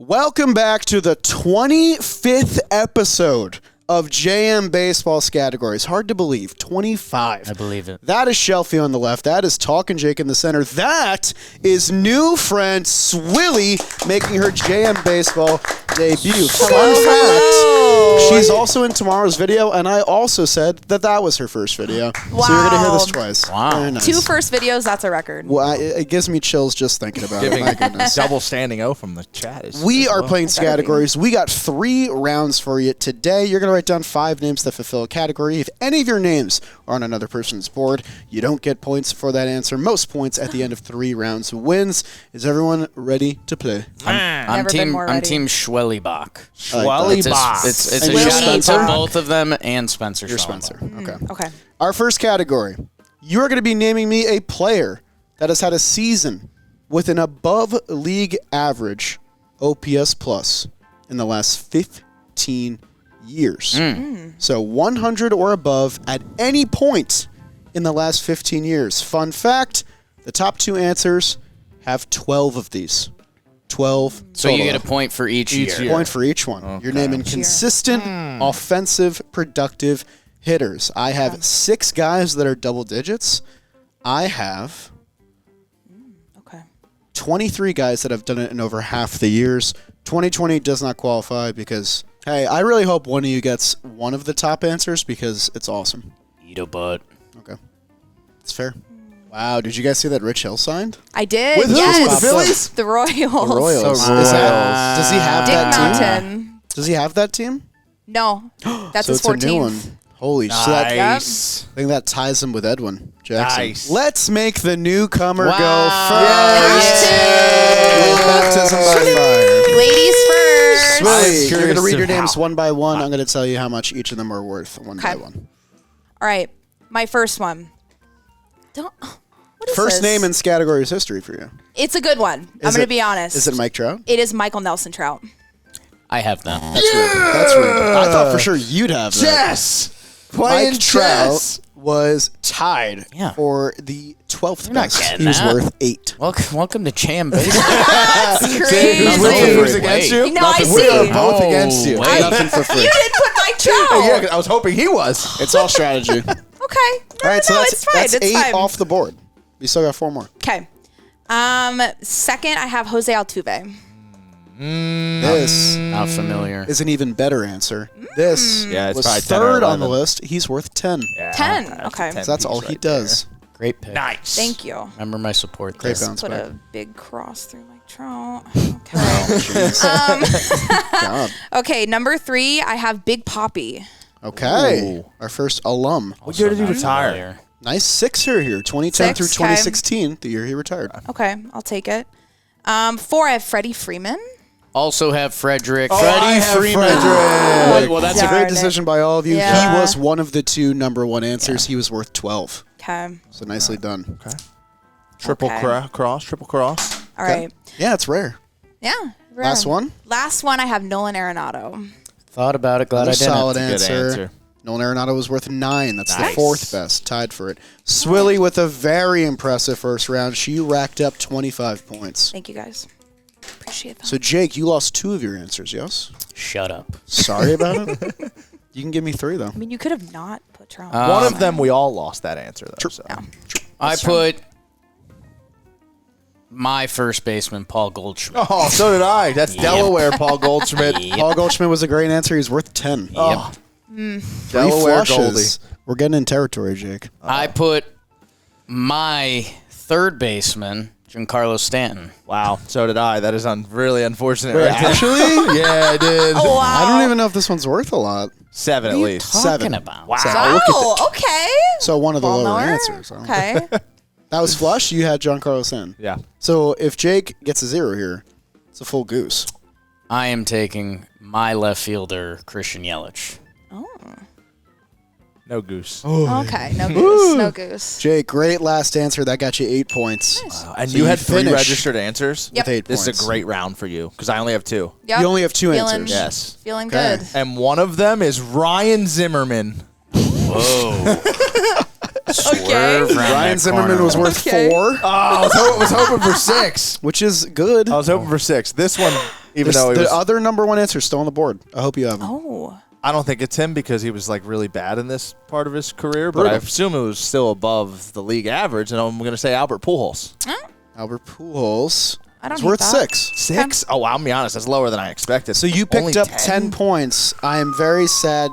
Welcome back to the 25th episode of JM Baseball Scattergories. Hard to believe, 25. I believe it. That is Shelfy on the left. That is Talkin' Jake in the center. That is new friend SWILLY making her JM Baseball debut. Fun fact, she's also in tomorrow's video, and I also said that was her first video. Wow. So you're going to hear this twice. Wow. Very nice. 2 first videos, that's a record. Well, it gives me chills just thinking about it. My goodness. Double standing O from the chat. We are playing Scattergories. We got 3 rounds for you today. You're going to write down 5 names that fulfill a category. If any of your names are on another person's board, you don't get points for that answer. Most points at the end of 3 rounds wins. Is everyone ready to play? I'm team SWILLY Bach. SWILLY Bach. It's And a you're shout out Spencer? to both of them and Spencer. You're Schwellenbach. Spencer. Okay. Okay. Our first category. You are going to be naming me a player that has had a season with an above league average OPS plus in the last 15 years. So 100 or above at any point in the last 15 years. Fun fact, the top 2 answers have 12 of these. 12 So total. you get a point for each year. Point for each one. Okay. You're naming consistent, offensive, productive hitters. I have 6 guys that are double digits. I have Okay. 23 guys that have done it in over half the years. 2020 does not qualify because, hey, I really hope one of you gets one of the top answers because it's awesome. Eat a butt. Okay. It's fair. Wow, did you guys see that Rich Hill signed? I did. With who? Yes. With the Phillies? The Royals. The Royals. So Is that- does he have Dick that team? Mountain. Does he have that team? No. That's So his it's a new 14th. one. Holy shit. I Nice. think that ties him with Edwin Jackson. Nice. Let's make the newcomer go Wow. first. With baptism by fire. Ladies first. Swilly, you're going to curious read your of names how. one by one. I'm going to tell you how much each of them are worth one by Okay. one. All right. My first one. What is First this? name in Scattergories history for you. It's a good one. I'm going to be honest. Is it Mike Trout? It is Michael Nelson Trout. I have that. That's rude. That's rude. I thought for sure you'd have that. Chess. Playing Mike Trout chess. was tied Yeah. for the 12th You're not best. getting He was that. worth 8. Welcome to JM Baseball. That's crazy. Who's with you? Who's against you? No, I We see. are both No against you. way. Nothing for free. You didn't put Mike Trout. Yeah, 'cause I was hoping he was. It's all strategy. Okay. All right, so no, that's, it's fine. that's it's 8 fine. off the board. We still got 4 more. Okay. Second, I have Jose Altuve. This Not familiar. is an even better answer. This Yeah, it's was probably 10 or 3rd on the 11. list. He's worth 10. Yeah, 10. that's Okay. 10 So that's all piece he right does. Great pick. Nice. Thank you. Remember my support. Great there. bounce Put back. a big cross through Mike Trout. Okay. God. Okay, number 3, I have Big Poppy. Okay. Ooh. Our first alum. What year did he not retire? familiar. Nice 6er here. 2010 through 6, okay. 2016, the year he retired. Okay, I'll take it. 4, I have Freddie Freeman. Also have Frederick. I have Frederick. Well, that's a Darn great it. decision by all of you. Yeah. He was one of the 2 number 1 answers. He was worth 12. Okay. So nicely done. Okay. Triple Okay. cross. Triple cross. All Okay. right. Yeah, it's rare. Yeah. Last one. Last one, I have Nolan Arenado. Thought about it. Glad Another I didn't. solid Good answer. answer. Nolan Arenado was worth 9. That's Nice. the 4th best, tied for it. Swilly with a very impressive first round. She racked up 25 points. Thank you, guys. Appreciate that. So, Jake, you lost 2 of your answers, yes? Shut up. Sorry about it. You can give me 3, though. I mean, you could have not put Trout. One of them, we all lost that answer, though. So. Yeah. I true. put my first baseman, Paul Goldschmidt. Oh, so did I. That's Yep. Delaware, Paul Goldschmidt. Yep. Paul Goldschmidt was a great answer. He's worth 10. Oh, Three Delaware flushes. We're getting in territory, Jake. I put my third baseman, Giancarlo Stanton. wow. So did I. That is really unfortunate. Wait, Right there. actually? Yeah, I did. Oh, wow. I don't even know if this one's worth a lot. 7 at What are you least. talking 7. about? Wow. Oh, okay. So one of the Ball lower knower? answers. Huh? Okay. That was flush. You had Giancarlo Stanton. Yeah. So if Jake gets a 0 here, it's a full goose. I am taking my left fielder, Christian Yelich. Oh. No goose. Okay. No goose. No goose. Jake, great last answer. That got you 8 points. And So you you had 3 finished registered answers? Yep. With 8 This points. is a great round for you because I only have 2. Yep. You only have 2 Feeling- answers. Yes. Feeling Okay. good. And one of them is Ryan Zimmerman. Whoa. Swerve around Ryan that Zimmerman corner. was worth Okay. 4, Oh, I was hoping for 6. which is good. I was hoping for 6. This one Even though he the was, other number one answer is still on the board. I hope you have him. Oh. I don't think it's him because he was like really bad in this part of his career, but Brutal. I assume it was still above the league average, and I'm going to say Albert Pujols. Albert Pujols. I don't It's hate worth that. 6. 6? Oh, I'll be honest, that's lower than I expected. So you Only picked up 10 points. I am very sad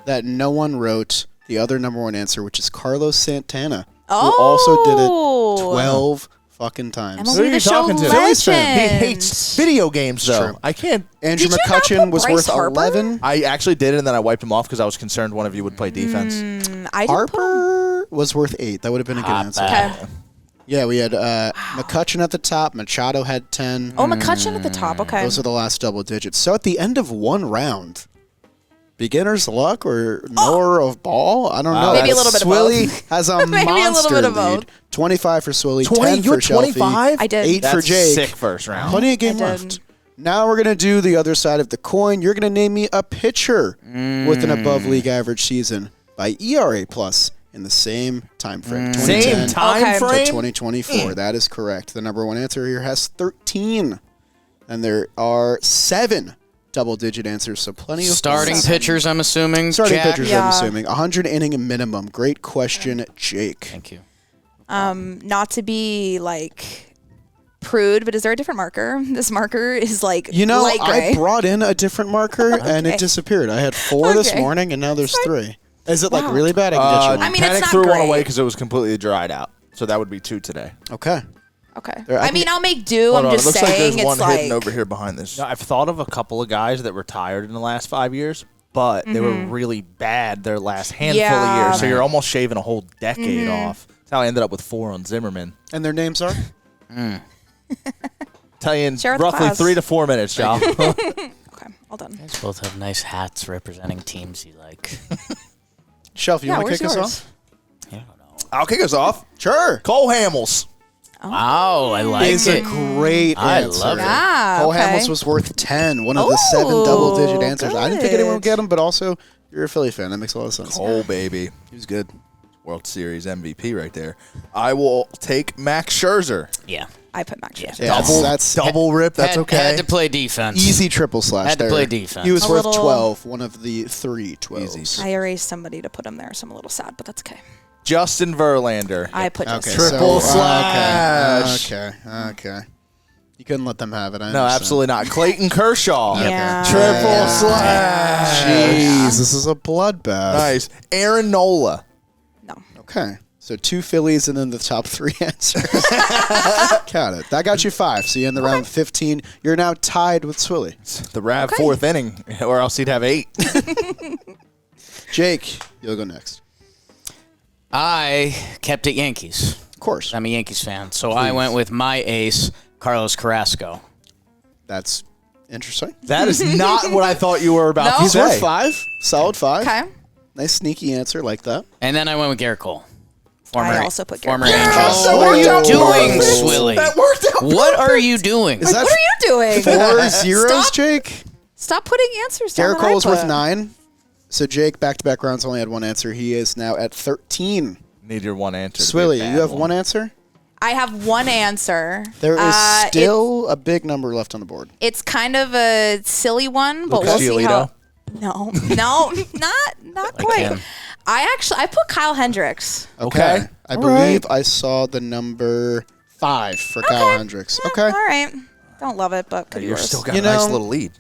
that no one wrote the other number one answer, which is Carlos Santana, who also did it 12 fucking times. MLB Who are you The Show talking to? Phillies fan. He legend. hates video games, though. True. I can't. Andrew Did you not McCutcheon put was Bryce worth Harper? 11. I actually did, and then I wiped him off because I was concerned one of you would play defense. I didn't put him. Harper was worth 8. That would have been a good Not answer. bad. Okay. Yeah, we had McCutcheon at the top. Machado had 10. Oh, McCutcheon at the top. Okay. Those are the last double digits. So at the end of one round, beginner's luck or knower of ball? I don't know. Maybe a little bit of Swilly both. has a Maybe a little monster bit of lead. both. 25 for Swilly, 20? 10 You for were Shelfy, 25? I did. 8 That's for Jake. sick first round. Plenty of game I did. left. Now we're going to do the other side of the coin. You're going to name me a pitcher with an above league average season by ERA plus in the same time frame. Same 2010 time Okay. to frame? 2024. That is correct. The number one answer here has 13. And there are 7 double-digit answers, so plenty of Starting pitchers, I'm assuming. Starting Jack? pitchers, Yeah. I'm assuming. 100 inning minimum. Great question, Jake. Thank you. Not to be like prude, but is there a different marker? This marker is like You know, light gray. I brought in a different marker, and it Okay. disappeared. I had 4 this Okay. morning, and now there's 3. Is it like Wow. really bad? I can get you one. I mean, it's Panic not threw one great. away because it was completely dried out. So that would be 2 today. Okay. Okay. There, I I mean, think- I'll make do. Hold I'm on, just it looks like saying there's one it's hidden like over here behind this. No, I've thought of a couple of guys that retired in the last 5 years, but they were really bad their last handful of Yeah. years. So you're almost shaving a whole decade off. That's how I ended up with 4 on Zimmerman. And their names are? Tell you in Share with the roughly class. 3 to 4 minutes, y'all. Okay, all done. You guys both have nice hats representing teams you like. Shelf, you Yeah, want to where's kick us yours? off? I don't know. I'll kick us off. Sure. Cole Hamels. Wow, I like It's a it. great I answer. love it. Ah, Cole okay. Hamels was worth 10, one of the 7 Oh, double-digit answers. I didn't think anyone would good. get him, but also you're a Philly fan. That makes a lot of sense. Cole, baby. He was good. World Series MVP right there. I will take Max Scherzer. Yeah. I put Max Scherzer. Yeah, that's Double rip. That's had, okay. Had to play defense. easy triple slash Had to there. play defense. He was A worth little- 12, one of the 3 12s. Easy. I erased somebody to put him there, so I'm a little sad, but that's okay. Justin Verlander. I put Okay, Justin. Triple so, slash. Okay. You couldn't let them have it. I No, understand. absolutely not. Clayton Kershaw. Yeah. Triple Yeah. slash. Jeez, this is a bloodbath. Nice. Aaron Nola. No. Okay. So 2 Phillies and then the top 3 answers. Count it. That got you 5. So you end the round with 15. You're now tied with Swilly. The Rav Okay. 4th inning, or else he'd have 8. Jake, you'll go next. I kept it Yankees. Of course. I'm a Yankees fan, so I went with my ace, Carlos Carrasco. That's interesting. That is not what I thought you were about No. to He's say. worth 5. Solid 5. Okay. Nice sneaky answer like that. And then I went with Garrett Cole. I also put Garrett former Cole. Angel. Yes, that What are worked out you doing, perfect. Swilly? That worked out What are you doing? Is that What are you doing? 4 zeros, Stop. Jake? Stop putting answers down. Garrett that I Cole is worth put. 9. So Jake, back-to-back rounds, only had 1 answer. He is now at 13. Need your one answer. to be a Swilly, bad you have one. 1 answer? I have one answer. There is Uh, still a big number left on the board. It's kind of a silly one, but Lucas we'll see how. Giolito? No, not quite. him. I put Kyle Hendricks. Okay. I All believe right. I saw the number 5 for Kyle Hendricks. Yeah, Okay. all right. Don't love it, but could be You're worse. still got You a nice know- little lead.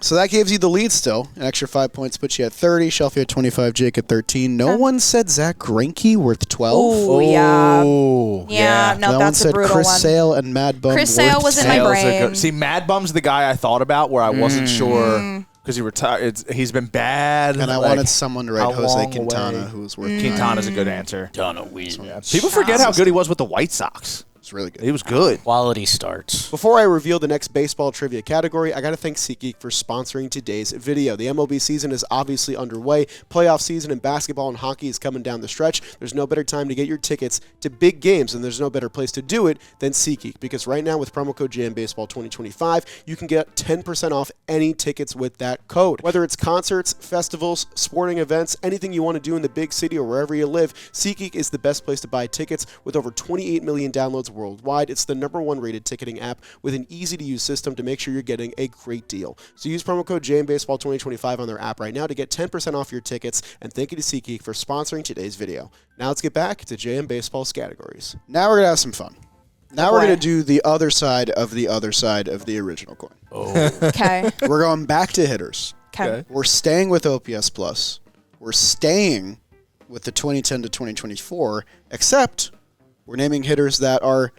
So that gives you the lead still. An extra 5 points puts you at 30. Shelfie at 25. Jake at 13. No one said Zach Greinke worth 12. Ooh, yeah. Oh, Yeah, no, no one that's a said brutal Chris one. Sale and Mad Bum. Chris worth Sale was in 10. my Sale's a brain. good- See, Mad Bum's the guy I thought about where I wasn't sure because he retired. He's been bad. And I like, wanted someone to write how Jose long Quintana, away? who was worth Quintana's a good answer. Donna Williams. People forget how good he was with the White Sox. It's really good. He was good. Quality starts. Before I reveal the next baseball trivia category, I got to thank SeatGeek for sponsoring today's video. The MLB season is obviously underway. Playoff season in basketball and hockey is coming down the stretch. There's no better time to get your tickets to big games, and there's no better place to do it than SeatGeek, because right now with promo code JamBaseball2025, you can get 10% off any tickets with that code. Whether it's concerts, festivals, sporting events, anything you want to do in the big city or wherever you live, SeatGeek is the best place to buy tickets with over 28 million downloads worldwide. It's the #1 rated ticketing app with an easy-to-use system to make sure you're getting a great deal. So use promo code JMBaseball2025 on their app right now to get 10% off your tickets. And thank you to SeatGeek for sponsoring today's video. Now let's get back to JM Baseball Scattergories. Now we're going to have some fun. Now we're going to do the other side of the original coin. Okay. We're going back to hitters. Okay. We're staying with OPS Plus. We're staying with the 2010 to 2024, except we're naming hitters that are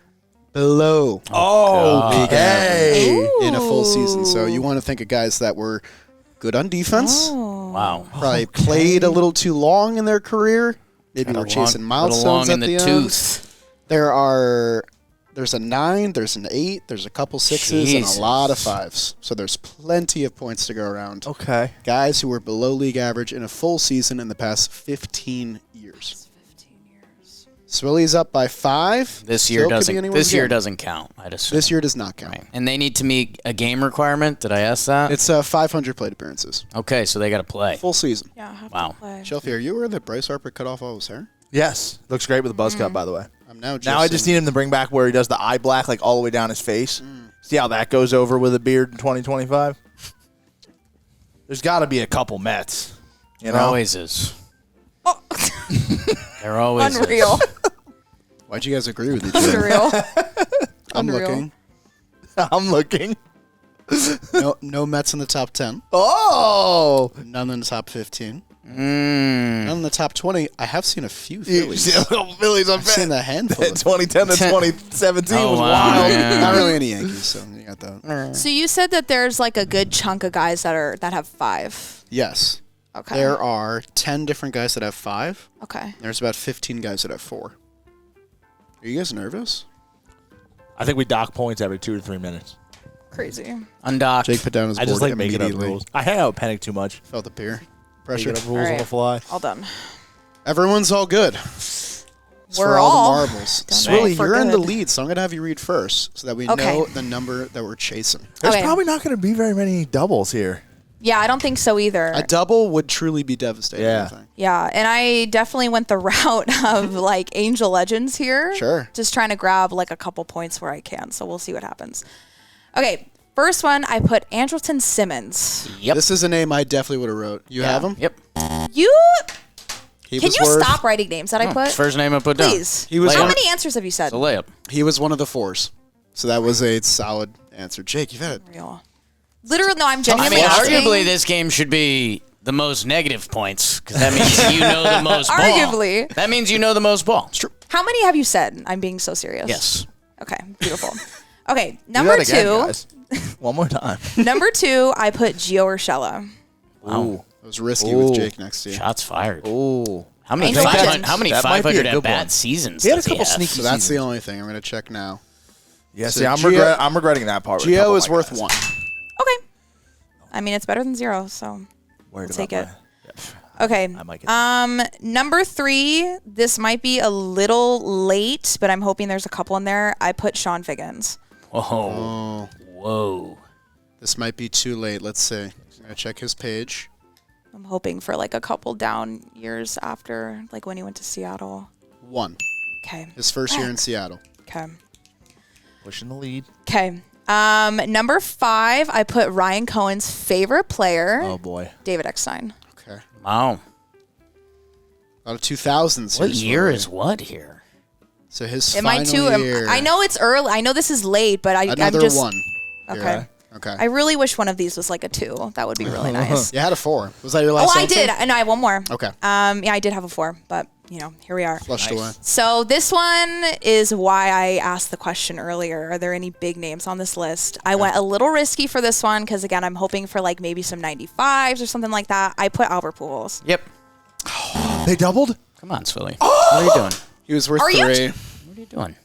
below league average in a full season. So you want to think of guys that were good on defense, Wow. probably played a little too long in their career, maybe were chasing milestones at the end. tooth. There's a 9, there's an 8, there's a couple 6s, Jesus. and a lot of 5s. So there's plenty of points to go around. Okay. Guys who were below league average in a full season in the past 15 years. 15 years. Swilly's up by 5. This year Still could be doesn't. anyone's This year game. doesn't count. I'd assume. This year does not count. Right. And they need to meet a game requirement. Did I ask that? It's 500 plate appearances. Okay, so they got to play. Full season. Yeah, I have Wow. to play. Shelfy, are you aware that Bryce Harper cut off all his hair? Yes. Looks great with a buzz cut, by the way. I'm now just Now I just need him to bring back where he does the eye black like all the way down his face. See how that goes over with a beard in 2025? There's got to be a couple Mets. You There know? always is. Oh. There always Unreal. is. Why'd you guys agree with each other? Unreal. I'm Unreal. looking. I'm looking. No Mets in the top 10. Oh! None in the top 15. None in the top 20. I have seen a few You Phillies. see a couple Phillies, I I've seen bet. a handful. That Of 2010 to 2017 Oh, was wow, wild. yeah. Not really any Yankees, so you got that. So you said that there's like a good chunk of guys that have 5. Yes. Okay. There are 10 different guys that have 5. Okay. There's about 15 guys that have 4. Are you guys nervous? I think we dock points every 2 to 3 minutes. Crazy. Undocked. Jake put down his I board just like making up immediately. rules. I hang out with Panic too much. Felt the peer pressure. Making up rules on Alright. the fly. All done. Everyone's all good. It's We're for all all the marbles. done Swilly, for you're in the good. lead, so I'm going to have you read first so that we Okay. know the number that we're chasing. There's Okay. probably not going to be very many doubles here. Yeah, I don't think so either. A double would truly be devastating. Yeah. I think. Yeah, and I definitely went the route of like Angel Legends here. Sure. Just trying to grab like a couple points where I can. So we'll see what happens. Okay, first one I put Andrelton Simmons. Yep. This is a name I definitely would have wrote. You have him? Yep. You He can was you worth, stop writing names that I put? First name I put down. Please. He was How one- many answers have you said? It's a layup. He was one of the 4s. So that was a solid answer. Jake, you've had it. Real. Literally, no, I'm I genuinely mean, asking. arguably, this game should be the most negative points because that means you know the most ball. Arguably. That means you know the most ball. It's true. How many have you said? I'm being so serious. Yes. Okay, beautiful. Okay, Do number that again, 2. guys. One more time. Number 2, I put Gio Urshela. Wow. It was risky Ooh. with Jake next to you. Shots fired. Ooh. How many Angel 500, Legend. how many That might be a 500 good at bat one. seasons He had a does couple he have? sneaky So that's the seasons. only thing. I'm going to check now. Yeah, So see, I'm Gio- regretting that part. with a Gio couple is of my worth guys. 1. Okay. I mean, it's better than 0, so Worried I'll take about it. my- Okay. I might get Number 3, this might be a little late, but I'm hoping there's a couple in there. I put Sean Figgins. Whoa. Oh, Whoa. this might be too late. Let's see. I'm going to check his page. I'm hoping for like a couple down years after, like when he went to Seattle. 1. Okay. His first year in Seattle. Okay. pushing the lead. Okay. Number 5, I put Ryan Cohen's favorite player, Oh boy. David Eckstein. Okay. Wow. A lot of 2000s. What here, year Swilly. is what here? So his Am I final too? year. I know it's early. I know this is late, but I'm Another just 1. okay. Here. Okay. I really wish one of these was like a 2. That would be really nice. You had a 4. Was that your Oh, last I answer? did. And I have one more. Okay. Yeah, I did have a 4, but you know, here we are. Flushed away. So this one is why I asked the question earlier. Are there any big names on this list? I went a little risky for this one because again, I'm hoping for like maybe some 95s or something like that. I put Albert Pujols. Yep. They doubled? Come on, Swilly. What are you doing? He was worth Are 3. you- What are you doing?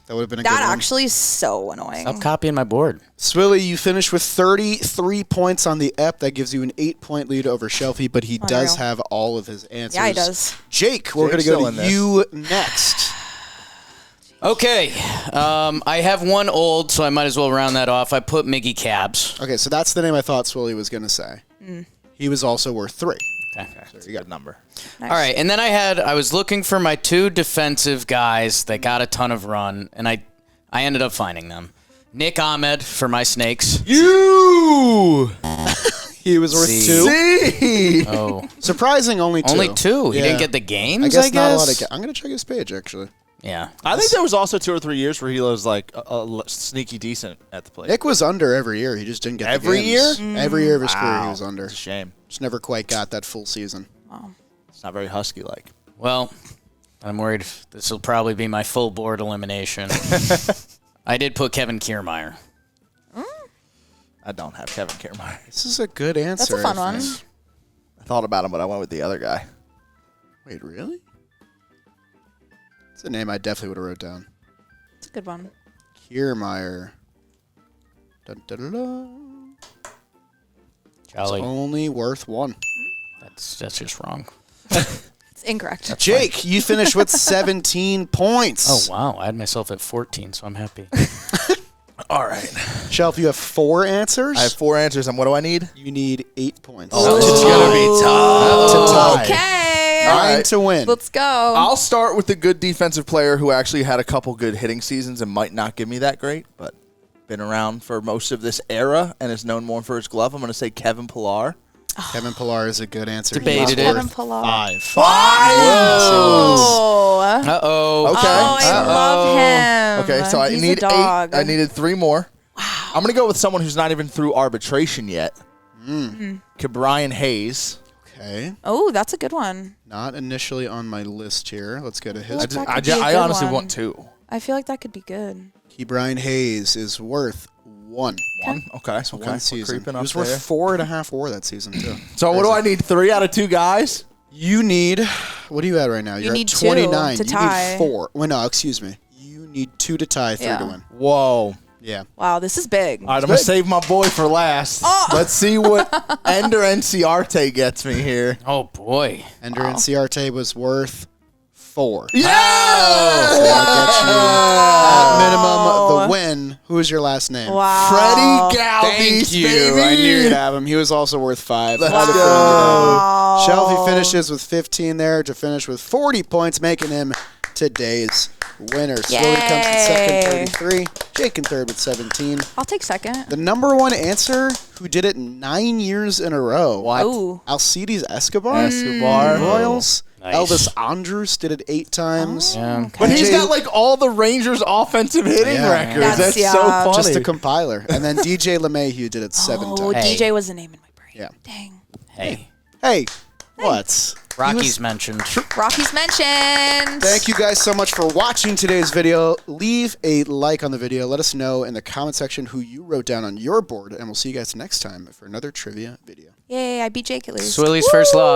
That would have been a That good one. actually is so annoying. Stop copying my board. Swilly, you finished with 33 points on the EP. That gives you an 8-point lead over Shelfy, but he does Unreal. have all of his answers. Yeah, he does. Jake, we're going to Jake's go still in to this. you next. Okay. I have one old, so I might as well round that off. I put Miggy Cabs. Okay, so that's the name I thought Swilly was going to say. He was also worth 3. Okay. That's a good number. Nice. All right, and then I was looking for my 2 defensive guys that got a ton of run, and I ended up finding them. Nick Ahmed for my Snakes. You! He was worth See. 2. See? Oh, Surprising, only 2. only 2. He Yeah. didn't get the games. I guess I not a lot guess. of. I'm gonna check his page actually. Yeah. I think there was also 2 or 3 years where he was like sneaky decent at the plate. Nick was under every year. He just didn't get Every the games. year? Every year of his career, he Wow. was under. It's a shame. Just never quite got that full season. It's not very Husky-like. Well, I'm worried this will probably be my full board elimination. I did put Kevin Kiermaier. I don't have Kevin Kiermaier. This is a good answer. That's a fun I one. think. I thought about him, but I went with the other guy. Wait, really? It's a name I definitely would have wrote down. It's a good one. Kiermaier. Dun, dun, dun, dun. It's Jolly. only worth 1. That's just wrong. It's incorrect. Jake, you finished with 17 points. Oh, wow. I had myself at 14, so I'm happy. All right. Shelf, you have 4 answers. I have 4 answers, and what do I need? You need 8 points. Oh, it's going to be tough. To tie. Okay. 9 All right. to win. Let's go. I'll start with the good defensive player who actually had a couple good hitting seasons and might not give me that great, but been around for most of this era and is known more for his glove. I'm going to say Kevin Pillar. Kevin Pillar is a good answer. Debated it. Kevin Pillar. 5. Oh. Uh-oh. Okay. Oh, I love him. Okay, so I He's need a dog. 8. I needed 3 more. Wow. I'm going to go with someone who's not even through arbitration yet. Brian Hayes. Okay. Oh, that's a good one. Not initially on my list here. Let's go to his. That could be a I good honestly one. want 2. I feel like that could be good. Brian Hayes is worth 1. 1? Okay. Okay. One We're season. creeping He up was there. worth 4.5 WAR that season too. So what do I need? 3 out of 2 guys? You need. What are you at right now? You're need at 2 29. to you tie. need 4. Well, no, excuse me. You need 2 to tie, 3 to Yeah. win. Whoa. Yeah. Wow, this is big. All right, I'm going to save my boy for last. Let's see what Ender Enciarte gets me here. Oh, boy. Ender Enciarte was worth 4. Yeah! So that'll get you at minimum the win. Who is your last name? Wow. Freddie Galvis, Thank you. baby. I knew you'd have him. He was also worth 5. Let's Had it for go. you. Shelfy finishes with 15 there to finish with 40 points, making him today's winner. Swilly comes in second, 33. Jake in third with 17. I'll take second. The number 1 answer, who did it 9 years in a row. Ooh. Alcides Escobar. Royals. Nice. Elvis Andrus did it 8 times. Yeah. But he's DJ got like all the Rangers' offensive hitting Yeah. records. That's- That's yeah. so funny. Just a compiler. And then DJ LeMahieu did it 7 Oh, times. Hey. DJ was the name in my brain. Yeah. Dang. Hey. Hey, what? Rocky's mentioned. Rocky's mentioned. Thank you guys so much for watching today's video. Leave a like on the video. Let us know in the comment section who you wrote down on your board. And we'll see you guys next time for another trivia video. Yay, I beat Jake at least. Swilly's first loss.